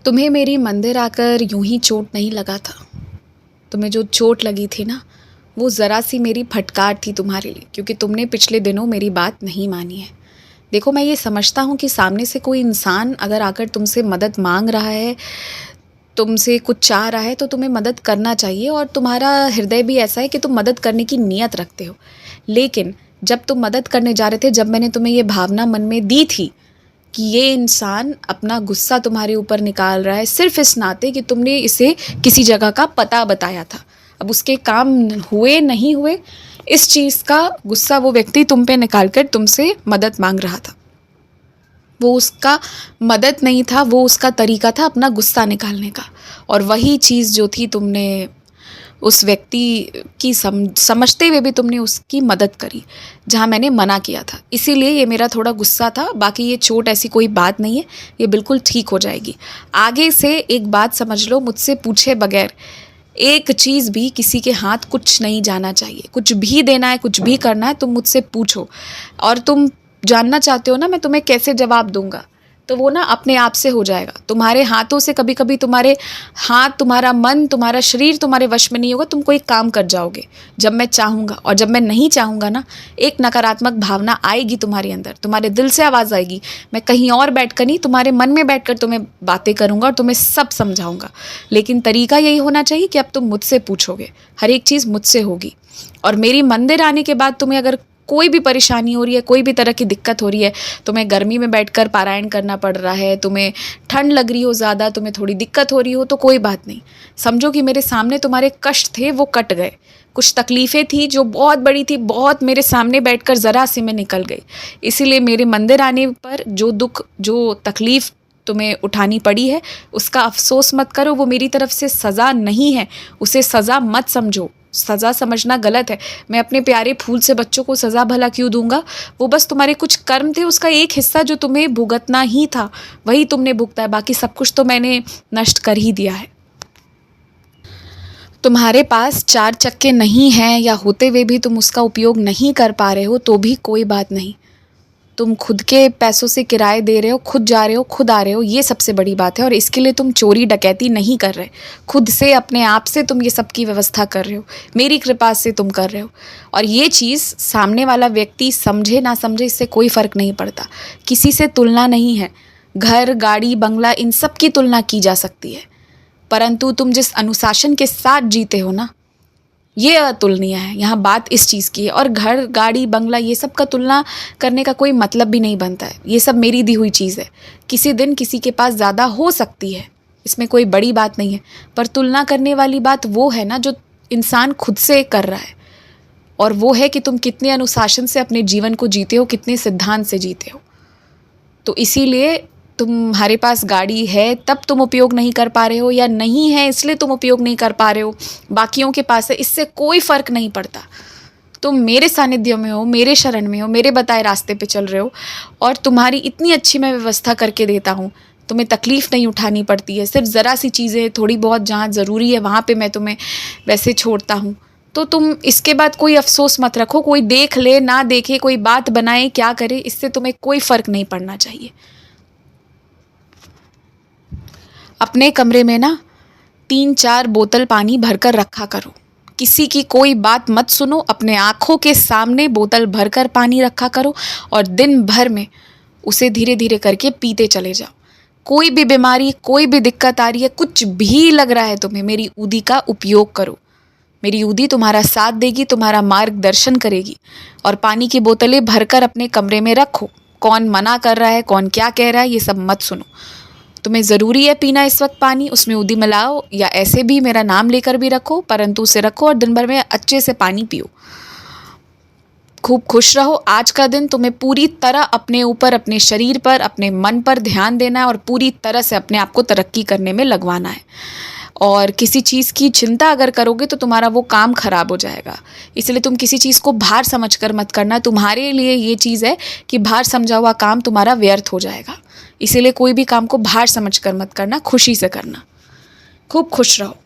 तुम्हें मेरी मंदिर आकर यूं ही चोट नहीं लगा था। तुम्हें जो चोट लगी थी ना, वो ज़रा सी मेरी फटकार थी तुम्हारे लिए, क्योंकि तुमने पिछले दिनों मेरी बात नहीं मानी है। देखो, मैं ये समझता हूँ कि सामने से कोई इंसान अगर आकर तुमसे मदद मांग रहा है, तुमसे कुछ चाह रहा है, तो तुम्हें मदद करना चाहिए। और तुम्हारा हृदय भी ऐसा है कि तुम मदद करने की नीयत रखते हो। लेकिन जब तुम मदद करने जा रहे थे, जब मैंने तुम्हें ये भावना मन में दी थी कि ये इंसान अपना गुस्सा तुम्हारे ऊपर निकाल रहा है सिर्फ इस नाते कि तुमने इसे किसी जगह का पता बताया था, अब उसके काम हुए नहीं हुए, इस चीज़ का गुस्सा वो व्यक्ति तुम पे निकाल कर तुमसे मदद मांग रहा था। वो उसका मदद नहीं था, वो उसका तरीका था अपना गुस्सा निकालने का। और वही चीज़ जो थी, तुमने उस व्यक्ति की समझते हुए भी तुमने उसकी मदद करी जहाँ मैंने मना किया था। इसीलिए ये मेरा थोड़ा गुस्सा था। बाकी ये चोट ऐसी कोई बात नहीं है, ये बिल्कुल ठीक हो जाएगी। आगे से एक बात समझ लो, मुझसे पूछे बगैर एक चीज़ भी किसी के हाथ कुछ नहीं जाना चाहिए। कुछ भी देना है, कुछ भी करना है, तुम मुझसे पूछो। और तुम जानना चाहते हो ना मैं तुम्हें कैसे जवाब दूंगा, तो वो ना अपने आप से हो जाएगा। तुम्हारे हाथों से कभी कभी तुम्हारे हाथ, तुम्हारा मन, तुम्हारा शरीर तुम्हारे वश में नहीं होगा। तुम कोई काम कर जाओगे जब मैं चाहूँगा, और जब मैं नहीं चाहूँगा ना, एक नकारात्मक भावना आएगी तुम्हारे अंदर, तुम्हारे दिल से आवाज़ आएगी। मैं कहीं और बैठकर नहीं, तुम्हारे मन में बैठकर तुम्हें बातें करूँगा और तुम्हें सब समझाऊँगा। लेकिन तरीका यही होना चाहिए कि अब तुम मुझसे पूछोगे, हर एक चीज़ मुझसे होगी। और मेरी मंदिर आने के बाद तुम्हें अगर कोई भी परेशानी हो रही है, कोई भी तरह की दिक्कत हो रही है, तुम्हें गर्मी में बैठकर पारायण करना पड़ रहा है, तुम्हें ठंड लग रही हो ज़्यादा, तुम्हें थोड़ी दिक्कत हो रही हो, तो कोई बात नहीं। समझो कि मेरे सामने तुम्हारे कष्ट थे, वो कट गए। कुछ तकलीफ़ें थी जो बहुत बड़ी थी, बहुत मेरे सामने बैठकर ज़रा सी में निकल गई। इसीलिए मेरे मंदिर आने पर जो दुख, जो तकलीफ़ तुम्हें उठानी पड़ी है, उसका अफसोस मत करो। वो मेरी तरफ से सज़ा नहीं है, उसे सज़ा मत समझो। सज़ा समझना गलत है। मैं अपने प्यारे फूल से बच्चों को सज़ा भला क्यों दूंगा? वो बस तुम्हारे कुछ कर्म थे, उसका एक हिस्सा जो तुम्हें भुगतना ही था, वही तुमने भुगता है। बाकी सब कुछ तो मैंने नष्ट कर ही दिया है। तुम्हारे पास 4 चक्के नहीं हैं, या होते हुए भी तुम उसका उपयोग नहीं कर पा रहे हो, तो भी कोई बात नहीं। तुम खुद के पैसों से किराए दे रहे हो, खुद जा रहे हो, खुद आ रहे हो, ये सबसे बड़ी बात है। और इसके लिए तुम चोरी डकैती नहीं कर रहे, खुद से, अपने आप से तुम ये सब की व्यवस्था कर रहे हो, मेरी कृपा से तुम कर रहे हो। और ये चीज़ सामने वाला व्यक्ति समझे ना समझे, इससे कोई फ़र्क नहीं पड़ता। किसी से तुलना नहीं है। घर, गाड़ी, बंगला, इन सब की तुलना की जा सकती है, परंतु तुम जिस अनुशासन के साथ जीते हो ना, ये अतुलनीय है। यहाँ बात इस चीज़ की है। और घर, गाड़ी, बंगला, ये सब का तुलना करने का कोई मतलब भी नहीं बनता है। ये सब मेरी दी हुई चीज़ है। किसी दिन किसी के पास ज़्यादा हो सकती है, इसमें कोई बड़ी बात नहीं है। पर तुलना करने वाली बात वो है ना, जो इंसान खुद से कर रहा है। और वो है कि तुम कितने अनुशासन से अपने जीवन को जीते हो, कितने सिद्धांत से जीते हो। तो इसीलिए तुम्हारे पास गाड़ी है तब तुम उपयोग नहीं कर पा रहे हो, या नहीं है इसलिए तुम उपयोग नहीं कर पा रहे हो, बाकियों के पास है, इससे कोई फ़र्क नहीं पड़ता। तुम मेरे सानिध्य में हो, मेरे शरण में हो, मेरे बताए रास्ते पे चल रहे हो, और तुम्हारी इतनी अच्छी मैं व्यवस्था करके देता हूँ। तुम्हें तकलीफ़ नहीं उठानी पड़ती है। सिर्फ ज़रा सी चीज़ें, थोड़ी बहुत जहाँ ज़रूरी है वहाँ पे मैं तुम्हें वैसे छोड़ता हूँ। तो तुम इसके बाद कोई अफसोस मत रखो। कोई देख ले ना देखे, कोई बात बनाए क्या करे, इससे तुम्हें कोई फ़र्क नहीं पड़ना चाहिए। अपने कमरे में ना 3-4 बोतल पानी भरकर रखा करो। किसी की कोई बात मत सुनो, अपने आँखों के सामने बोतल भरकर पानी रखा करो, और दिन भर में उसे धीरे धीरे करके पीते चले जाओ। कोई भी बीमारी, कोई भी दिक्कत आ रही है, कुछ भी लग रहा है तुम्हें, मेरी उदी का उपयोग करो। मेरी उदी तुम्हारा साथ देगी, तुम्हारा मार्गदर्शन करेगी। और पानी की बोतलें भरकर अपने कमरे में रखो। कौन मना कर रहा है, कौन क्या कह रहा है, ये सब मत सुनो। तुम्हें ज़रूरी है पीना इस वक्त पानी, उसमें उदी मिलाओ, या ऐसे भी मेरा नाम लेकर भी रखो, परंतु उसे रखो और दिन भर में अच्छे से पानी पियो। खूब खुश रहो। आज का दिन तुम्हें पूरी तरह अपने ऊपर, अपने शरीर पर, अपने मन पर ध्यान देना है, और पूरी तरह से अपने आप को तरक्की करने में लगवाना है। और किसी चीज़ की चिंता अगर करोगे तो तुम्हारा वो काम खराब हो जाएगा। इसलिए तुम किसी चीज़ को भार समझकर मत करना। तुम्हारे लिए ये चीज़ है कि भार समझा हुआ काम तुम्हारा व्यर्थ हो जाएगा। इसीलिए कोई भी काम को भार समझकर मत करना, खुशी से करना। खूब खुश रहो।